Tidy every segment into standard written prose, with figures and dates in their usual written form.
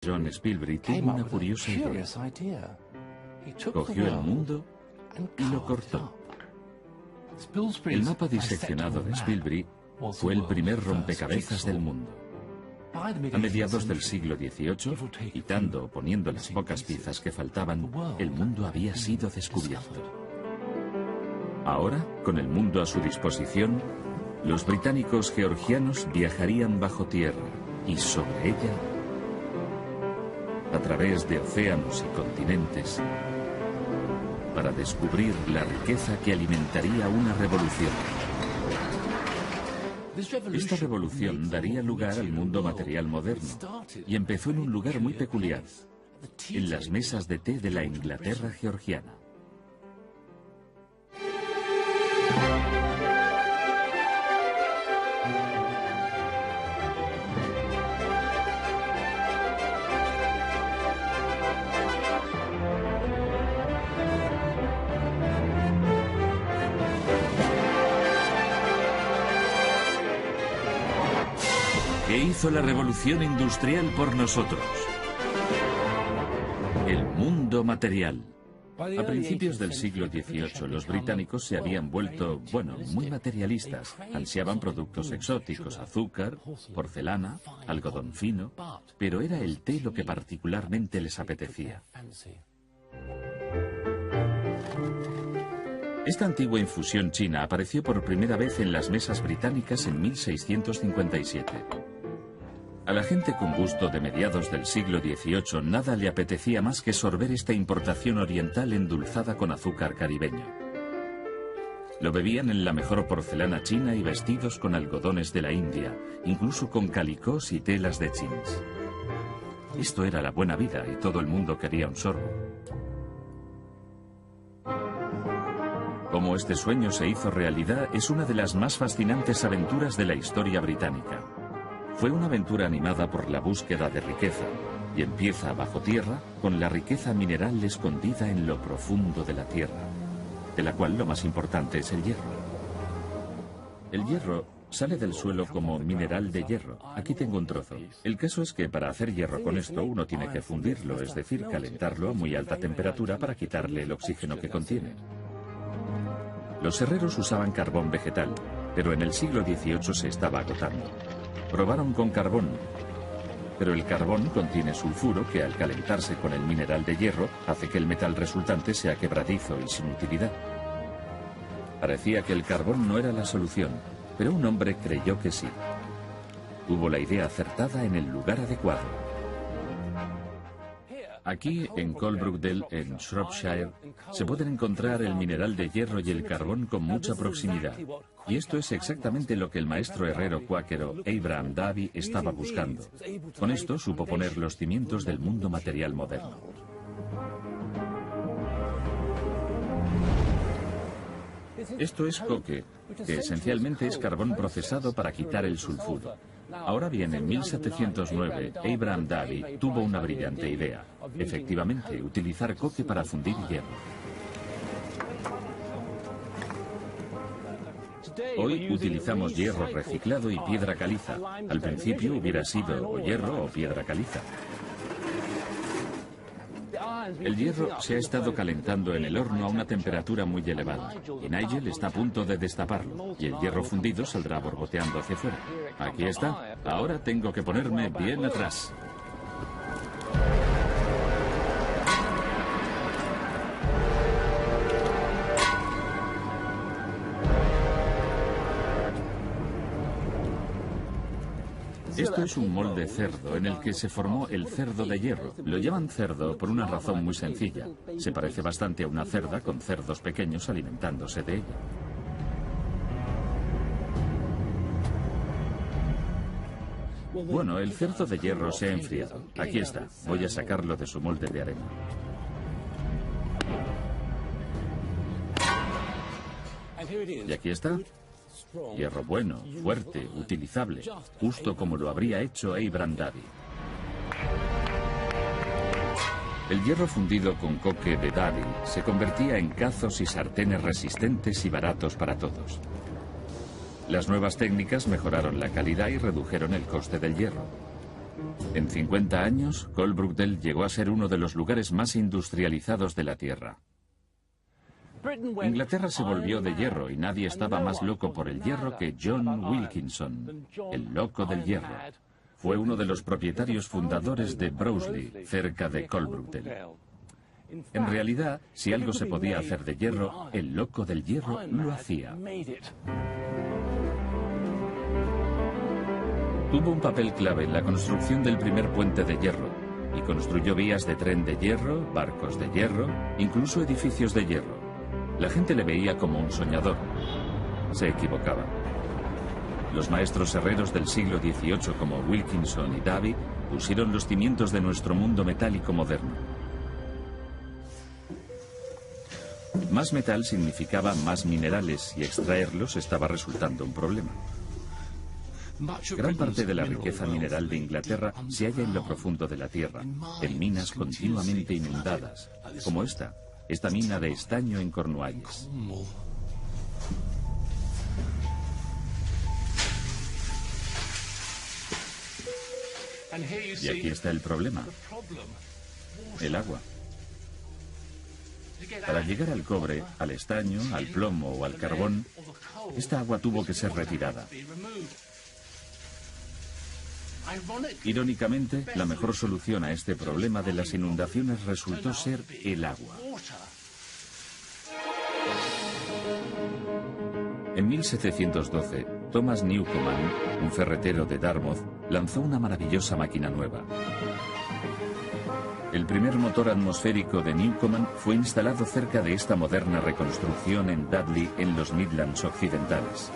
John Spilsbury tuvo una curiosa idea. Cogió el mundo y lo cortó. El mapa diseccionado de Spilsbury fue el primer rompecabezas del mundo. A mediados del siglo XVIII, quitando o poniendo las pocas piezas que faltaban, el mundo había sido descubierto. Ahora, con el mundo a su disposición, los británicos georgianos viajarían bajo tierra y sobre ella, a través de océanos y continentes, para descubrir la riqueza que alimentaría una revolución. Esta revolución daría lugar al mundo material moderno y empezó en un lugar muy peculiar, en las mesas de té de la Inglaterra georgiana. ¿Qué hizo la revolución industrial por nosotros? El mundo material. A principios del siglo XVIII, los británicos se habían vuelto, muy materialistas. Ansiaban productos exóticos, azúcar, porcelana, algodón fino, pero era el té lo que particularmente les apetecía. Esta antigua infusión china apareció por primera vez en las mesas británicas en 1657. A la gente con gusto de mediados del siglo XVIII nada le apetecía más que sorber esta importación oriental endulzada con azúcar caribeño. Lo bebían en la mejor porcelana china y vestidos con algodones de la India, incluso con calicós y telas de chins. Esto era la buena vida y todo el mundo quería un sorbo. Cómo este sueño se hizo realidad es una de las más fascinantes aventuras de la historia británica. Fue una aventura animada por la búsqueda de riqueza, y empieza bajo tierra con la riqueza mineral escondida en lo profundo de la tierra, de la cual lo más importante es el hierro. El hierro sale del suelo como mineral de hierro. Aquí tengo un trozo. El caso es que para hacer hierro con esto uno tiene que fundirlo, es decir, calentarlo a muy alta temperatura para quitarle el oxígeno que contiene. Los herreros usaban carbón vegetal, pero en el siglo XVIII se estaba agotando. Probaron con carbón, pero el carbón contiene sulfuro que al calentarse con el mineral de hierro hace que el metal resultante sea quebradizo y sin utilidad. Parecía que el carbón no era la solución, pero un hombre creyó que sí. Tuvo la idea acertada en el lugar adecuado. Aquí, en Coalbrookdale, en Shropshire, se pueden encontrar el mineral de hierro y el carbón con mucha proximidad. Y esto es exactamente lo que el maestro herrero cuáquero Abraham Davy estaba buscando. Con esto supo poner los cimientos del mundo material moderno. Esto es coque, que esencialmente es carbón procesado para quitar el sulfuro. Ahora bien, en 1709, Abraham Davy tuvo una brillante idea. Efectivamente, utilizar coque para fundir hierro. Hoy utilizamos hierro reciclado y piedra caliza. Al principio hubiera sido o hierro o piedra caliza. El hierro se ha estado calentando en el horno a una temperatura muy elevada y Nigel está a punto de destaparlo y el hierro fundido saldrá borboteando hacia fuera. Aquí está. Ahora tengo que ponerme bien atrás. Esto es un molde cerdo en el que se formó el cerdo de hierro. Lo llaman cerdo por una razón muy sencilla. Se parece bastante a una cerda con cerdos pequeños alimentándose de ella. Bueno, el cerdo de hierro se ha enfriado. Aquí está. Voy a sacarlo de su molde de arena. Y aquí está. Hierro bueno, fuerte, utilizable, justo como lo habría hecho Abraham Davy. El hierro fundido con coque de Davy se convertía en cazos y sartenes resistentes y baratos para todos. Las nuevas técnicas mejoraron la calidad y redujeron el coste del hierro. En 50 años, Coalbrookdale llegó a ser uno de los lugares más industrializados de la Tierra. Inglaterra se volvió de hierro y nadie estaba más loco por el hierro que John Wilkinson, el loco del hierro. Fue uno de los propietarios fundadores de Broseley, cerca de Coalbrookdale. En realidad, si algo se podía hacer de hierro, el loco del hierro lo hacía. Tuvo un papel clave en la construcción del primer puente de hierro y construyó vías de tren de hierro, barcos de hierro, incluso edificios de hierro. La gente le veía como un soñador. Se equivocaba. Los maestros herreros del siglo XVIII como Wilkinson y Davy pusieron los cimientos de nuestro mundo metálico moderno. Más metal significaba más minerales y extraerlos estaba resultando un problema. Gran parte de la riqueza mineral de Inglaterra se halla en lo profundo de la tierra, en minas continuamente inundadas, como esta mina de estaño en Cornualles. Y aquí está el problema: el agua. Para llegar al cobre, al estaño, al plomo o al carbón, esta agua tuvo que ser retirada. Irónicamente, la mejor solución a este problema de las inundaciones resultó ser el agua. En 1712, Thomas Newcomen, un ferretero de Dartmouth, lanzó una maravillosa máquina nueva. El primer motor atmosférico de Newcomen fue instalado cerca de esta moderna reconstrucción en Dudley, en los Midlands occidentales.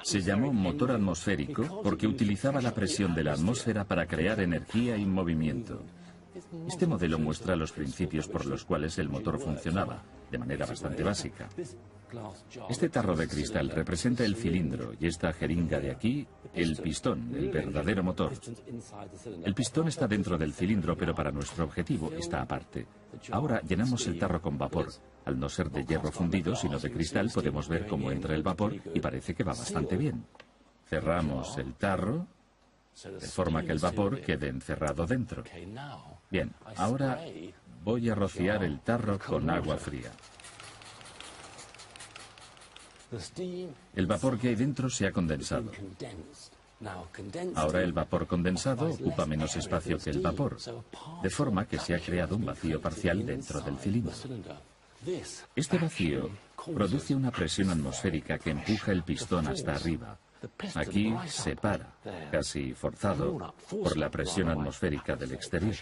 Se llamó motor atmosférico porque utilizaba la presión de la atmósfera para crear energía y movimiento. Este modelo muestra los principios por los cuales el motor funcionaba, de manera bastante básica. Este tarro de cristal representa el cilindro y esta jeringa de aquí, el pistón, el verdadero motor. El pistón está dentro del cilindro, pero para nuestro objetivo está aparte. Ahora llenamos el tarro con vapor. Al no ser de hierro fundido, sino de cristal, podemos ver cómo entra el vapor y parece que va bastante bien. Cerramos el tarro, de forma que el vapor quede encerrado dentro. Bien, ahora voy a rociar el tarro con agua fría. El vapor que hay dentro se ha condensado. Ahora el vapor condensado ocupa menos espacio que el vapor, de forma que se ha creado un vacío parcial dentro del cilindro. Este vacío produce una presión atmosférica que empuja el pistón hasta arriba. Aquí se para, casi forzado, por la presión atmosférica del exterior.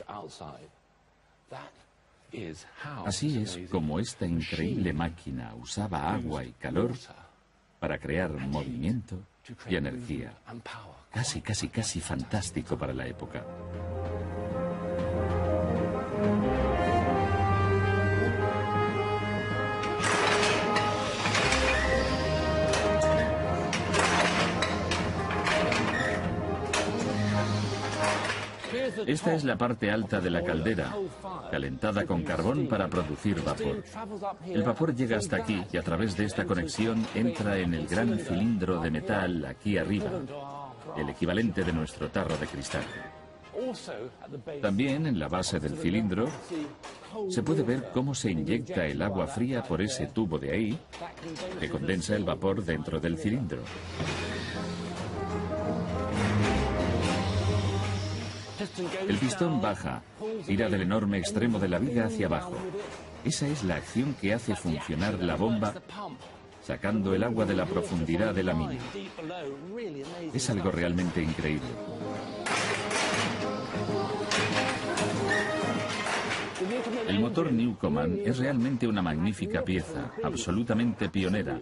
Así es como esta increíble máquina usaba agua y calor para crear movimiento y energía. Casi fantástico para la época. Esta es la parte alta de la caldera, calentada con carbón para producir vapor. El vapor llega hasta aquí y a través de esta conexión entra en el gran cilindro de metal aquí arriba, el equivalente de nuestro tarro de cristal. También en la base del cilindro se puede ver cómo se inyecta el agua fría por ese tubo de ahí, que condensa el vapor dentro del cilindro. El pistón baja, tira del enorme extremo de la viga hacia abajo. Esa es la acción que hace funcionar la bomba, sacando el agua de la profundidad de la mina. Es algo realmente increíble. El motor Newcomen es realmente una magnífica pieza, absolutamente pionera,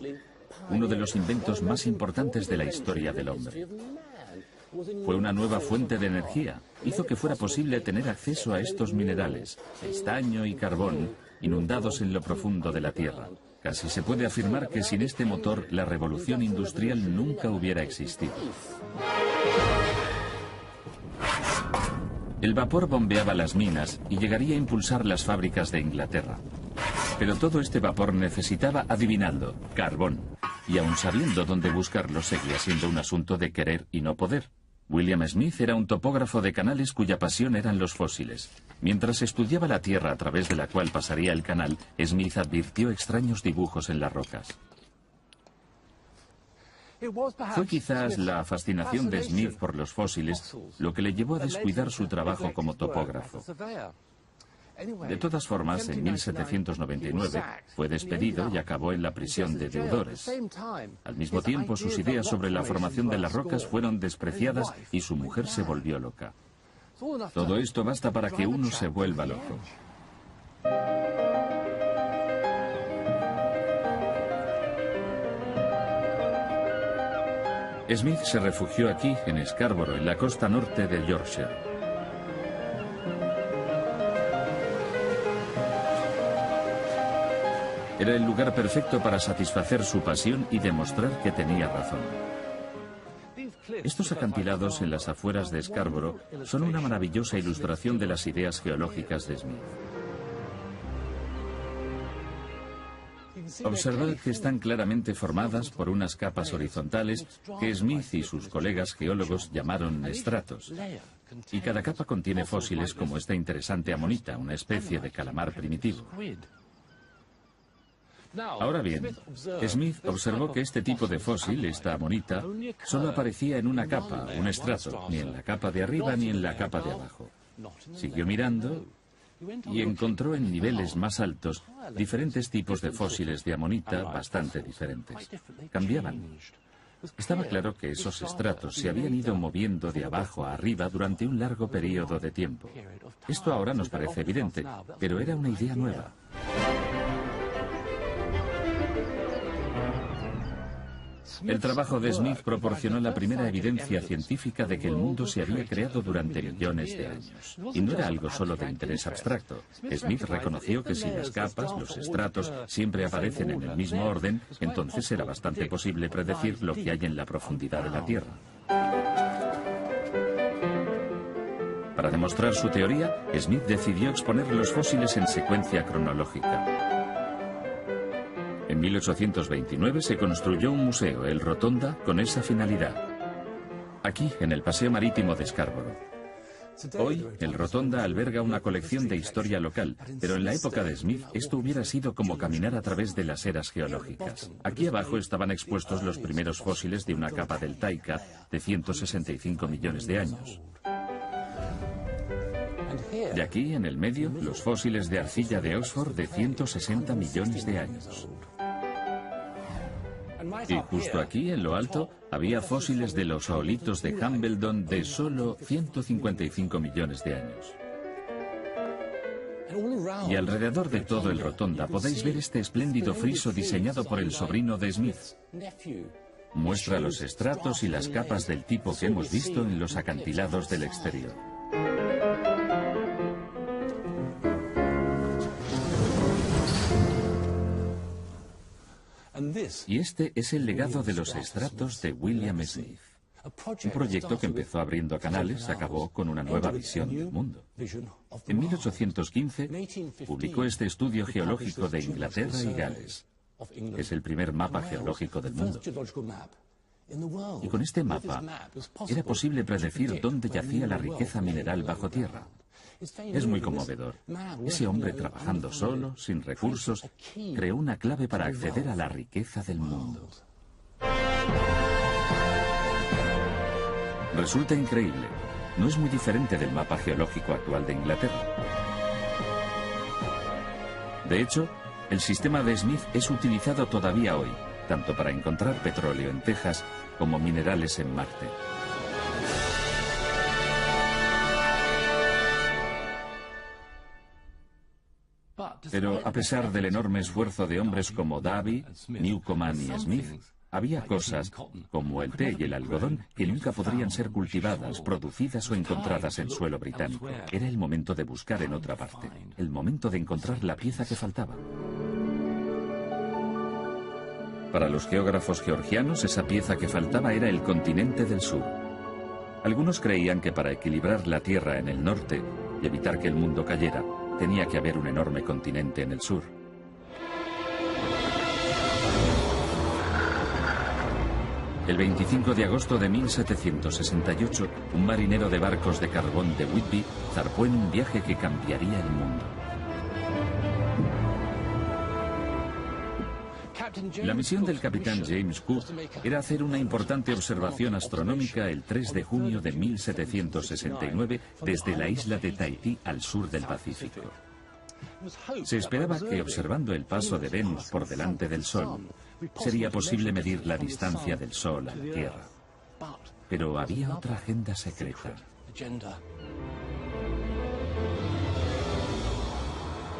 uno de los inventos más importantes de la historia del hombre. Fue una nueva fuente de energía. Hizo que fuera posible tener acceso a estos minerales, estaño y carbón, inundados en lo profundo de la Tierra. Casi se puede afirmar que sin este motor la revolución industrial nunca hubiera existido. El vapor bombeaba las minas y llegaría a impulsar las fábricas de Inglaterra. Pero todo este vapor necesitaba, adivinadlo, carbón. Y aun sabiendo dónde buscarlo, seguía siendo un asunto de querer y no poder. William Smith era un topógrafo de canales cuya pasión eran los fósiles. Mientras estudiaba la tierra a través de la cual pasaría el canal, Smith advirtió extraños dibujos en las rocas. Fue quizás la fascinación de Smith por los fósiles lo que le llevó a descuidar su trabajo como topógrafo. De todas formas, en 1799 fue despedido y acabó en la prisión de deudores. Al mismo tiempo, sus ideas sobre la formación de las rocas fueron despreciadas y su mujer se volvió loca. Todo esto basta para que uno se vuelva loco. Smith se refugió aquí, en Scarborough, en la costa norte de Yorkshire. Era el lugar perfecto para satisfacer su pasión y demostrar que tenía razón. Estos acantilados en las afueras de Scarborough son una maravillosa ilustración de las ideas geológicas de Smith. Observad que están claramente formadas por unas capas horizontales que Smith y sus colegas geólogos llamaron estratos. Y cada capa contiene fósiles como esta interesante amonita, una especie de calamar primitivo. Ahora bien, Smith observó que este tipo de fósil, esta amonita, solo aparecía en una capa, un estrato, ni en la capa de arriba ni en la capa de abajo. Siguió mirando y encontró en niveles más altos diferentes tipos de fósiles de amonita bastante diferentes. Cambiaban. Estaba claro que esos estratos se habían ido moviendo de abajo a arriba durante un largo periodo de tiempo. Esto ahora nos parece evidente, pero era una idea nueva. El trabajo de Smith proporcionó la primera evidencia científica de que el mundo se había creado durante millones de años. Y no era algo solo de interés abstracto. Smith reconoció que si las capas, los estratos, siempre aparecen en el mismo orden, entonces era bastante posible predecir lo que hay en la profundidad de la Tierra. Para demostrar su teoría, Smith decidió exponer los fósiles en secuencia cronológica. En 1829 se construyó un museo, el Rotonda, con esa finalidad. Aquí, en el Paseo Marítimo de Scarborough. Hoy, el Rotonda alberga una colección de historia local, pero en la época de Smith esto hubiera sido como caminar a través de las eras geológicas. Aquí abajo estaban expuestos los primeros fósiles de una capa deltaica de 165 millones de años. Y aquí, en el medio, los fósiles de arcilla de Oxford de 160 millones de años. Y justo aquí, en lo alto, había fósiles de los oolitos de Hambledon de solo 155 millones de años. Y alrededor de todo el Rotonda podéis ver este espléndido friso diseñado por el sobrino de Smith. Muestra los estratos y las capas del tipo que hemos visto en los acantilados del exterior. Y este es el legado de los estratos de William Smith. Un proyecto que empezó abriendo canales acabó con una nueva visión del mundo. En 1815 publicó este estudio geológico de Inglaterra y Gales. Es el primer mapa geológico del mundo. Y con este mapa era posible predecir dónde yacía la riqueza mineral bajo tierra. Es muy conmovedor. Ese hombre, trabajando solo, sin recursos, creó una clave para acceder a la riqueza del mundo. Resulta increíble. No es muy diferente del mapa geológico actual de Inglaterra. De hecho, el sistema de Smith es utilizado todavía hoy, tanto para encontrar petróleo en Texas como minerales en Marte. Pero a pesar del enorme esfuerzo de hombres como Davy, Newcomen y Smith, había cosas, como el té y el algodón, que nunca podrían ser cultivadas, producidas o encontradas en suelo británico. Era el momento de buscar en otra parte, el momento de encontrar la pieza que faltaba. Para los geógrafos georgianos, esa pieza que faltaba era el continente del sur. Algunos creían que para equilibrar la Tierra en el norte y evitar que el mundo cayera, tenía que haber un enorme continente en el sur. El 25 de agosto de 1768, un marinero de barcos de carbón de Whitby zarpó en un viaje que cambiaría el mundo. La misión del capitán James Cook era hacer una importante observación astronómica el 3 de junio de 1769 desde la isla de Tahití al sur del Pacífico. Se esperaba que observando el paso de Venus por delante del Sol, sería posible medir la distancia del Sol a la Tierra. Pero había otra agenda secreta.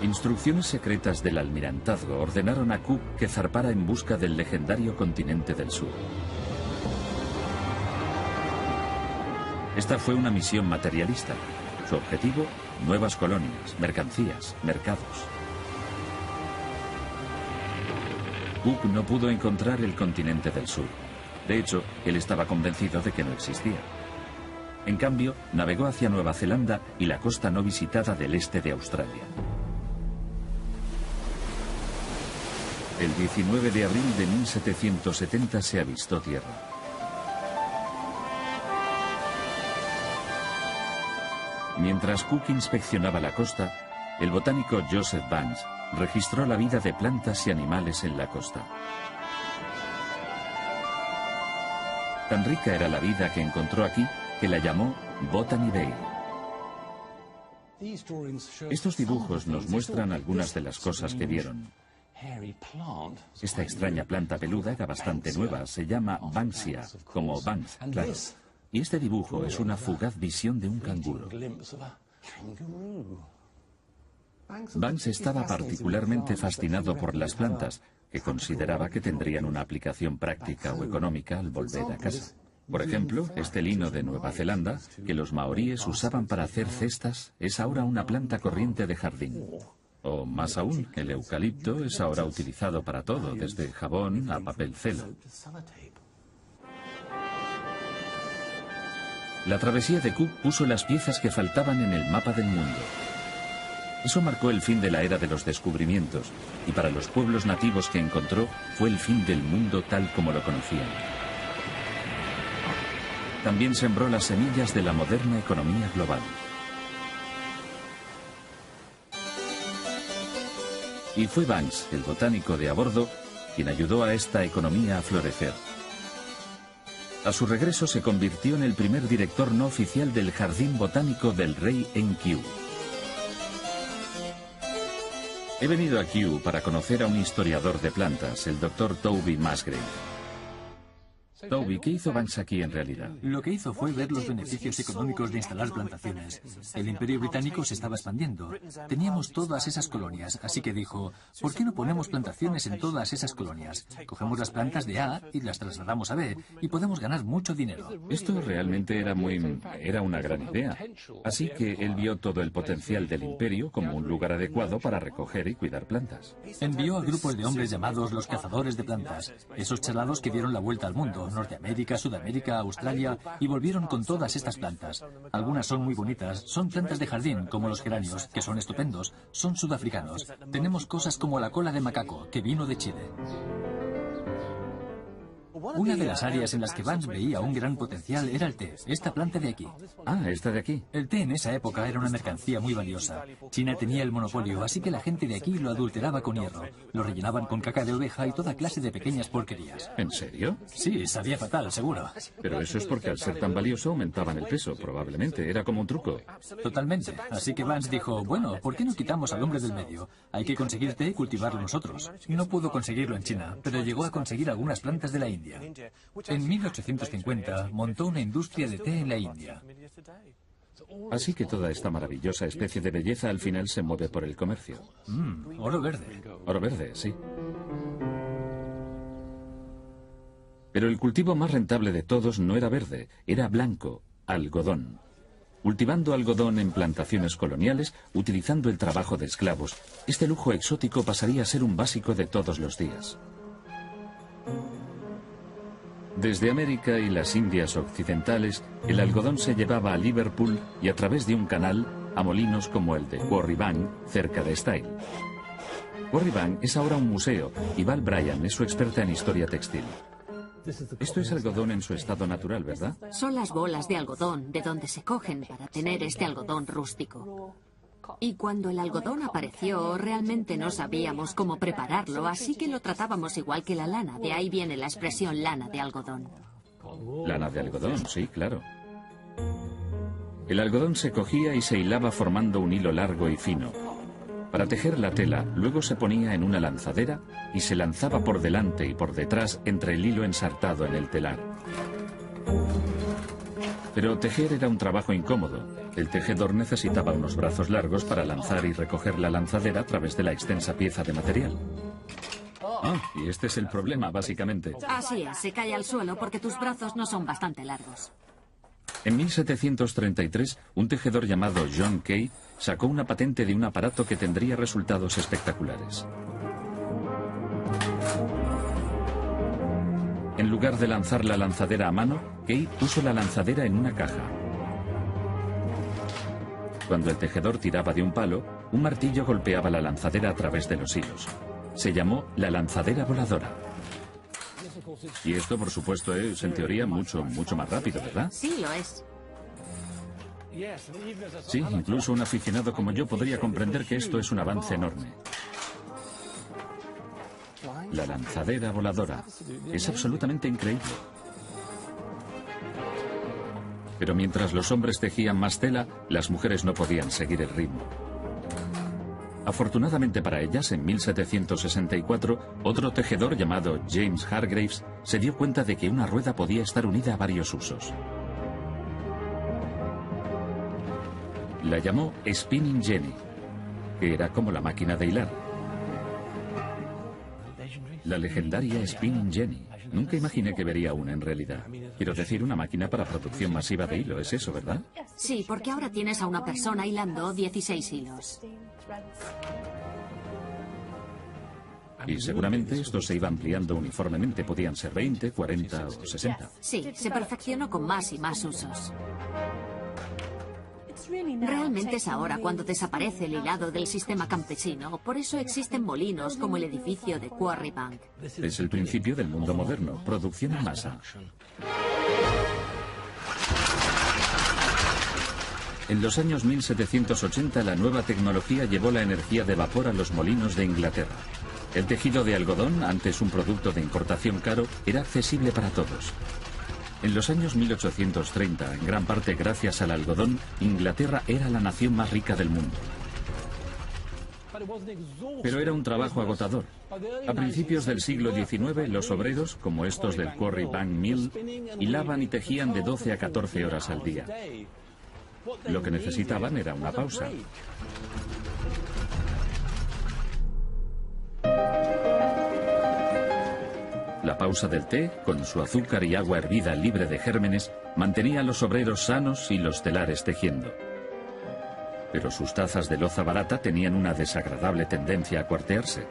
Instrucciones secretas del almirantazgo ordenaron a Cook que zarpara en busca del legendario continente del sur. Esta fue una misión materialista. Su objetivo, nuevas colonias, mercancías, mercados. Cook no pudo encontrar el continente del sur. De hecho, él estaba convencido de que no existía. En cambio, navegó hacia Nueva Zelanda y la costa no visitada del este de Australia. El 19 de abril de 1770 se avistó tierra. Mientras Cook inspeccionaba la costa, el botánico Joseph Banks registró la vida de plantas y animales en la costa. Tan rica era la vida que encontró aquí que la llamó Botany Bay. Estos dibujos nos muestran algunas de las cosas que vieron. Esta extraña planta peluda era bastante nueva, se llama Banksia, como Banks, claro. Y este dibujo es una fugaz visión de un canguro. Banks estaba particularmente fascinado por las plantas, que consideraba que tendrían una aplicación práctica o económica al volver a casa. Por ejemplo, este lino de Nueva Zelanda, que los maoríes usaban para hacer cestas, es ahora una planta corriente de jardín. O más aún, el eucalipto es ahora utilizado para todo, desde jabón a papel celo. La travesía de Cook puso las piezas que faltaban en el mapa del mundo. Eso marcó el fin de la era de los descubrimientos, y para los pueblos nativos que encontró fue el fin del mundo tal como lo conocían. También sembró las semillas de la moderna economía global. Y fue Banks, el botánico de a bordo, quien ayudó a esta economía a florecer. A su regreso se convirtió en el primer director no oficial del Jardín Botánico del Rey en Kew. He venido a Kew para conocer a un historiador de plantas, el Dr. Toby Musgrave. Toby, ¿qué hizo Banks aquí en realidad? Lo que hizo fue ver los beneficios económicos de instalar plantaciones. El Imperio Británico se estaba expandiendo. Teníamos todas esas colonias, así que dijo, ¿por qué no ponemos plantaciones en todas esas colonias? Cogemos las plantas de A y las trasladamos a B y podemos ganar mucho dinero. Esto realmente era una gran idea. Así que él vio todo el potencial del imperio como un lugar adecuado para recoger y cuidar plantas. Envió a grupos de hombres llamados los cazadores de plantas, esos charlados que dieron la vuelta al mundo, Norteamérica, Sudamérica, Australia, y volvieron con todas estas plantas. Algunas son muy bonitas, son plantas de jardín, como los geranios, que son estupendos, son sudafricanos. Tenemos cosas como la cola de macaco, que vino de Chile. Una de las áreas en las que Banks veía un gran potencial era el té, esta planta de aquí. Ah, esta de aquí. El té en esa época era una mercancía muy valiosa. China tenía el monopolio, así que la gente de aquí lo adulteraba con hierro. Lo rellenaban con caca de oveja y toda clase de pequeñas porquerías. ¿En serio? Sí, sabía fatal, seguro. Pero eso es porque al ser tan valioso aumentaban el peso, probablemente. Era como un truco. Totalmente. Así que Banks dijo, bueno, ¿por qué no quitamos al hombre del medio? Hay que conseguir té y cultivarlo nosotros. No pudo conseguirlo en China, pero llegó a conseguir algunas plantas de la India. En 1850 montó una industria de té en la India. Así que toda esta maravillosa especie de belleza al final se mueve por el comercio. Oro verde. Oro verde, sí. Pero el cultivo más rentable de todos no era verde, era blanco, algodón. Cultivando algodón en plantaciones coloniales, utilizando el trabajo de esclavos, este lujo exótico pasaría a ser un básico de todos los días. Desde América y las Indias occidentales, el algodón se llevaba a Liverpool y a través de un canal a molinos como el de Quarry Bank, cerca de Style. Quarry Bank es ahora un museo y Val Bryan es su experta en historia textil. Esto es algodón en su estado natural, ¿verdad? Son las bolas de algodón de donde se cogen para tener este algodón rústico. Y cuando el algodón apareció, realmente no sabíamos cómo prepararlo, así que lo tratábamos igual que la lana. De ahí viene la expresión lana de algodón. Lana de algodón, sí, claro. El algodón se cogía y se hilaba formando un hilo largo y fino. Para tejer la tela, luego se ponía en una lanzadera y se lanzaba por delante y por detrás entre el hilo ensartado en el telar. Pero tejer era un trabajo incómodo. El tejedor necesitaba unos brazos largos para lanzar y recoger la lanzadera a través de la extensa pieza de material. Ah, y este es el problema, básicamente. Así es, se cae al suelo porque tus brazos no son bastante largos. En 1733, un tejedor llamado John Kay sacó una patente de un aparato que tendría resultados espectaculares. En lugar de lanzar la lanzadera a mano, Kay puso la lanzadera en una caja. Cuando el tejedor tiraba de un palo, un martillo golpeaba la lanzadera a través de los hilos. Se llamó la lanzadera voladora. Y esto, por supuesto, es, en teoría, mucho más rápido, ¿verdad? Sí, lo es. Sí, incluso un aficionado como yo podría comprender que esto es un avance enorme. La lanzadera voladora es absolutamente increíble. Pero mientras los hombres tejían más tela, las mujeres no podían seguir el ritmo. Afortunadamente para ellas, en 1764, otro tejedor llamado James Hargreaves se dio cuenta de que una rueda podía estar unida a varios usos. La llamó Spinning Jenny, que era como la máquina de hilar. La legendaria Spinning Jenny. Nunca imaginé que vería una en realidad. Quiero decir, una máquina para producción masiva de hilo, es eso, ¿verdad? Sí, porque ahora tienes a una persona hilando 16 hilos. Y seguramente esto se iba ampliando uniformemente. Podían ser 20, 40 o 60. Sí, se perfeccionó con más y más usos. Realmente es ahora cuando desaparece el hilado del sistema campesino. Por eso existen molinos como el edificio de Quarry Bank. Es el principio del mundo moderno, producción en masa. En los años 1780 la nueva tecnología llevó la energía de vapor a los molinos de Inglaterra. El tejido de algodón, antes un producto de importación caro, era accesible para todos. En los años 1830, en gran parte gracias al algodón, Inglaterra era la nación más rica del mundo. Pero era un trabajo agotador. A principios del siglo XIX, los obreros, como estos del Quarry Bank Mill, hilaban y tejían de 12 a 14 horas al día. Lo que necesitaban era una pausa. La pausa del té, con su azúcar y agua hervida libre de gérmenes, mantenía a los obreros sanos y los telares tejiendo. Pero sus tazas de loza barata tenían una desagradable tendencia a cuartearse.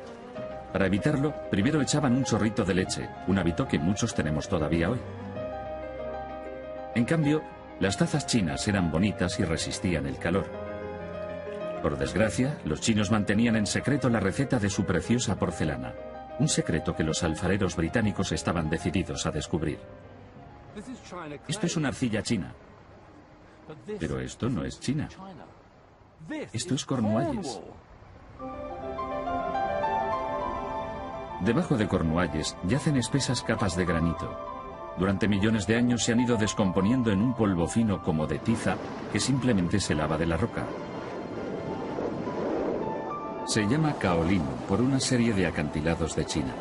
Para evitarlo, primero echaban un chorrito de leche, un hábito que muchos tenemos todavía hoy. En cambio, las tazas chinas eran bonitas y resistían el calor. Por desgracia, los chinos mantenían en secreto la receta de su preciosa porcelana. Un secreto que los alfareros británicos estaban decididos a descubrir. Esto es una arcilla china. Pero esto no es China. Esto es Cornualles. Debajo de Cornualles yacen espesas capas de granito. Durante millones de años se han ido descomponiendo en un polvo fino como de tiza que simplemente se lava de la roca. Se llama kaolin por una serie de acantilados de China.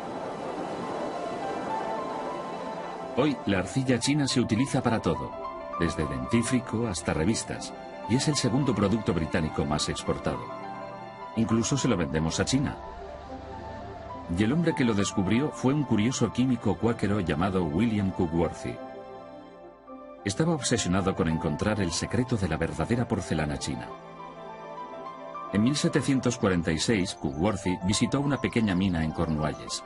Hoy la arcilla china se utiliza para todo, desde dentífrico hasta revistas, y es el segundo producto británico más exportado. Incluso se lo vendemos a China. Y el hombre que lo descubrió fue un curioso químico cuáquero llamado William Cookworthy. Estaba obsesionado con encontrar el secreto de la verdadera porcelana china. En 1746, Cookworthy visitó una pequeña mina en Cornualles.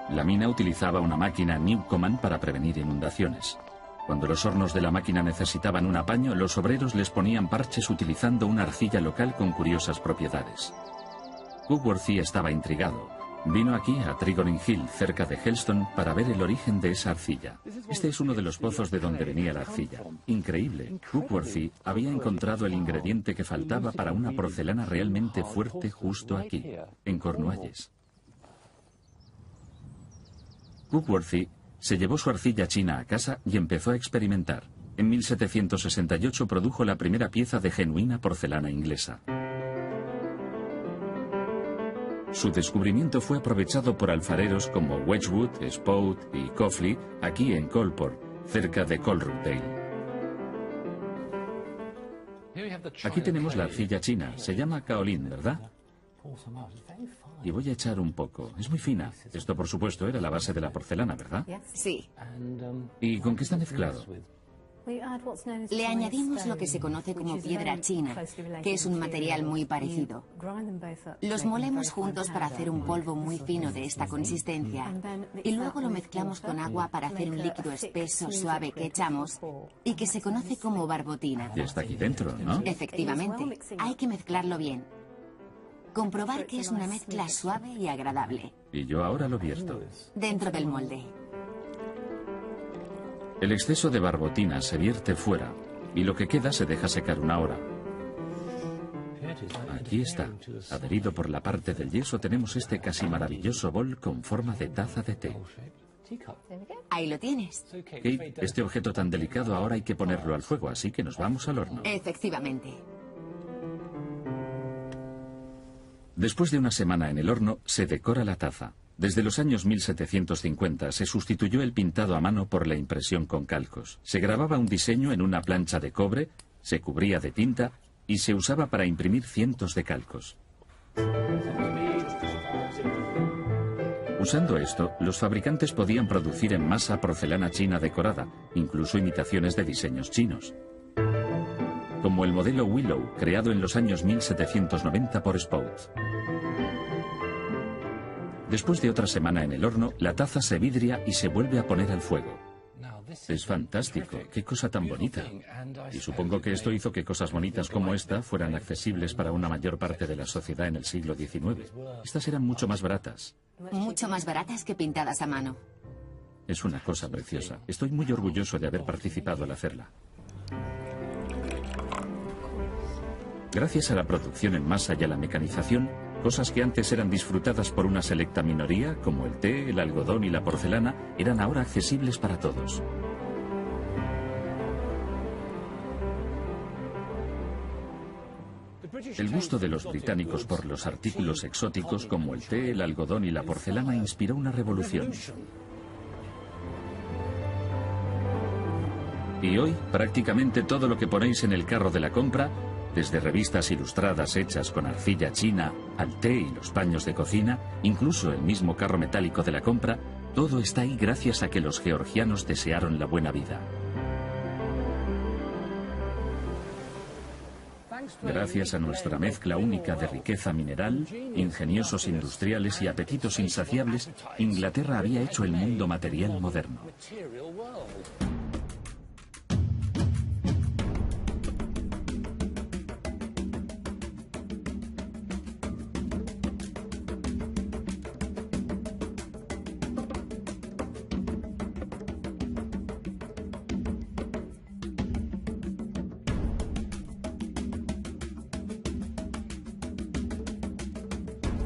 La mina utilizaba una máquina Newcomen para prevenir inundaciones. Cuando los hornos de la máquina necesitaban un apaño, los obreros les ponían parches utilizando una arcilla local con curiosas propiedades. Cookworthy estaba intrigado. Vino aquí, a Trigorin Hill, cerca de Helston, para ver el origen de esa arcilla. Este es uno de los pozos de donde venía la arcilla. Increíble. Cookworthy había encontrado el ingrediente que faltaba para una porcelana realmente fuerte justo aquí, en Cornualles. Cookworthy se llevó su arcilla china a casa y empezó a experimentar. En 1768 produjo la primera pieza de genuina porcelana inglesa. Su descubrimiento fue aprovechado por alfareros como Wedgwood, Spout y Coughley aquí en Colport, cerca de Colrundale. Aquí tenemos la arcilla china, se llama kaolin, ¿verdad? Y voy a echar un poco, es muy fina. Esto, por supuesto, era la base de la porcelana, ¿verdad? Sí. ¿Y con qué está mezclado? Le añadimos lo que se conoce como piedra china, que es un material muy parecido. Los molemos juntos para hacer un polvo muy fino de esta consistencia y luego lo mezclamos con agua para hacer un líquido espeso, suave que echamos y que se conoce como barbotina. Ya está aquí dentro, ¿no? Efectivamente, hay que mezclarlo bien. Comprobar que es una mezcla suave y agradable. Y yo ahora lo vierto. Dentro del molde. El exceso de barbotina se vierte fuera y lo que queda se deja secar una hora. Aquí está. Adherido por la parte del yeso tenemos este casi maravilloso bol con forma de taza de té. Ahí lo tienes. Kate, este objeto tan delicado ahora hay que ponerlo al fuego, así que nos vamos al horno. Efectivamente. Después de una semana en el horno, se decora la taza. Desde los años 1750 se sustituyó el pintado a mano por la impresión con calcos. Se grababa un diseño en una plancha de cobre, se cubría de tinta y se usaba para imprimir cientos de calcos. Usando esto, los fabricantes podían producir en masa porcelana china decorada, incluso imitaciones de diseños chinos. Como el modelo Willow, creado en los años 1790 por Spout. Después de otra semana en el horno, la taza se vidria y se vuelve a poner al fuego. Es fantástico, qué cosa tan bonita. Y supongo que esto hizo que cosas bonitas como esta fueran accesibles para una mayor parte de la sociedad en el siglo XIX. Estas eran mucho más baratas. Mucho más baratas que pintadas a mano. Es una cosa preciosa. Estoy muy orgulloso de haber participado al hacerla. Gracias a la producción en masa y a la mecanización, cosas que antes eran disfrutadas por una selecta minoría, como el té, el algodón y la porcelana, eran ahora accesibles para todos. El gusto de los británicos por los artículos exóticos como el té, el algodón y la porcelana inspiró una revolución. Y hoy, prácticamente todo lo que ponéis en el carro de la compra, desde revistas ilustradas hechas con arcilla china, al té y los paños de cocina, incluso el mismo carro metálico de la compra, todo está ahí gracias a que los georgianos desearon la buena vida. Gracias a nuestra mezcla única de riqueza mineral, ingeniosos industriales y apetitos insaciables, Inglaterra había hecho el mundo material moderno.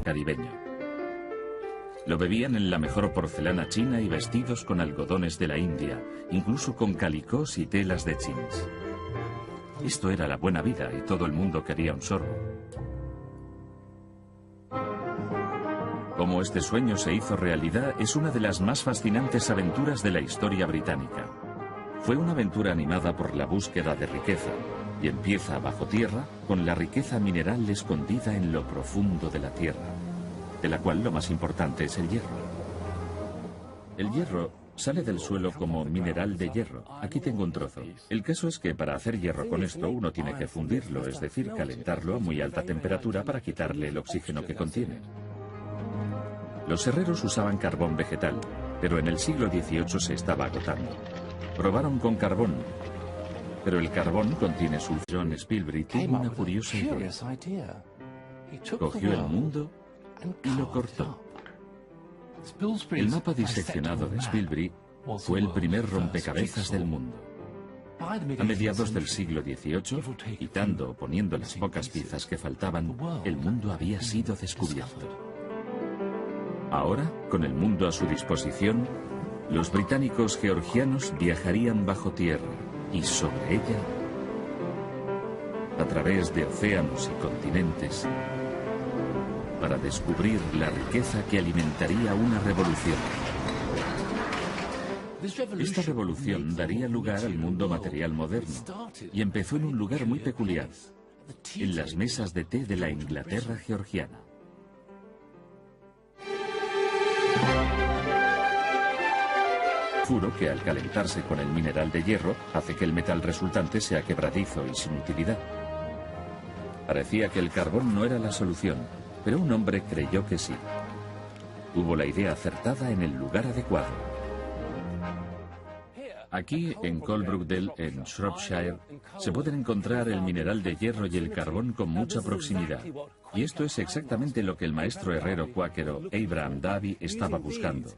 Caribeño. Lo bebían en la mejor porcelana china y vestidos con algodones de la India, incluso con calicós y telas de chins. Esto era la buena vida y todo el mundo quería un sorbo. Cómo este sueño se hizo realidad es una de las más fascinantes aventuras de la historia británica. Fue una aventura animada por la búsqueda de riqueza, y empieza bajo tierra con la riqueza mineral escondida en lo profundo de la tierra, de la cual lo más importante es el hierro. El hierro sale del suelo como mineral de hierro. Aquí tengo un trozo. El caso es que para hacer hierro con esto uno tiene que fundirlo, es decir, calentarlo a muy alta temperatura para quitarle el oxígeno que contiene. Los herreros usaban carbón vegetal, pero en el siglo XVIII se estaba agotando. Probaron con carbón, pero el carbón contiene sulfuro. John Spilsbury tuvo una curiosa idea. Cogió el mundo y lo cortó. El mapa diseccionado de Spilsbury fue el primer rompecabezas del mundo. A mediados del siglo XVIII, quitando o poniendo las pocas piezas que faltaban, el mundo había sido descubierto. Ahora, con el mundo a su disposición, los británicos georgianos viajarían bajo tierra y sobre ella, a través de océanos y continentes, para descubrir la riqueza que alimentaría una revolución. Esta revolución daría lugar al mundo material moderno y empezó en un lugar muy peculiar, en las mesas de té de la Inglaterra georgiana. Furo que al calentarse con el mineral de hierro hace que el metal resultante sea quebradizo y sin utilidad. Parecía que el carbón no era la solución, pero un hombre creyó que sí. Tuvo la idea acertada en el lugar adecuado. Aquí, en Coalbrookdale, en Shropshire, se pueden encontrar el mineral de hierro y el carbón con mucha proximidad. Y esto es exactamente lo que el maestro herrero cuáquero Abraham Davy estaba buscando.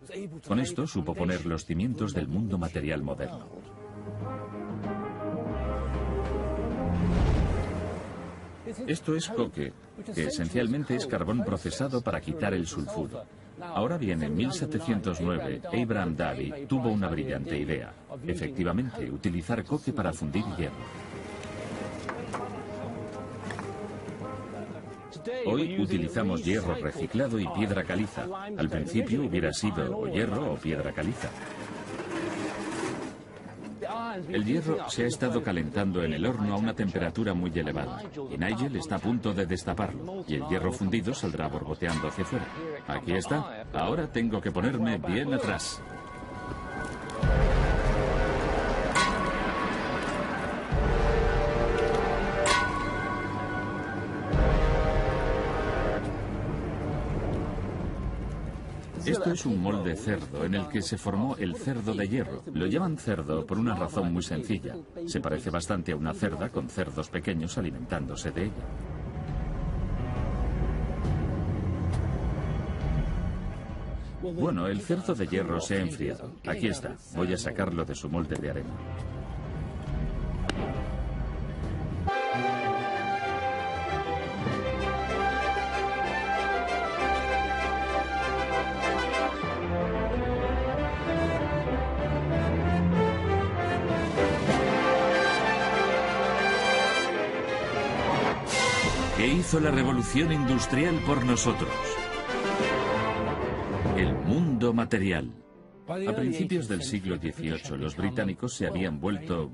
Con esto supo poner los cimientos del mundo material moderno. Esto es coque, que esencialmente es carbón procesado para quitar el sulfuro. Ahora bien, en 1709, Abraham Davy tuvo una brillante idea. Efectivamente, utilizar coque para fundir hierro. Hoy utilizamos hierro reciclado y piedra caliza. Al principio hubiera sido o hierro o piedra caliza. El hierro se ha estado calentando en el horno a una temperatura muy elevada y Nigel está a punto de destaparlo y el hierro fundido saldrá borboteando hacia fuera. Aquí está. Ahora tengo que ponerme bien atrás. Esto es un molde cerdo en el que se formó el cerdo de hierro. Lo llaman cerdo por una razón muy sencilla. Se parece bastante a una cerda con cerdos pequeños alimentándose de ella. Bueno, el cerdo de hierro se ha enfriado. Aquí está. Voy a sacarlo de su molde de arena. ¿Qué hizo la revolución industrial por nosotros? El mundo material. A principios del siglo XVIII, los británicos se habían vuelto,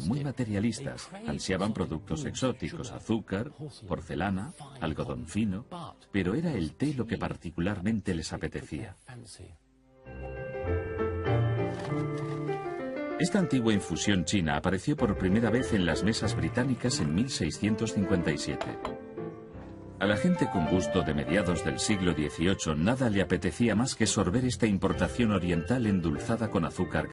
muy materialistas. Ansiaban productos exóticos, azúcar, porcelana, algodón fino, pero era el té lo que particularmente les apetecía. Esta antigua infusión china apareció por primera vez en las mesas británicas en 1657. A la gente con gusto de mediados del siglo XVIII nada le apetecía más que sorber esta importación oriental endulzada con azúcar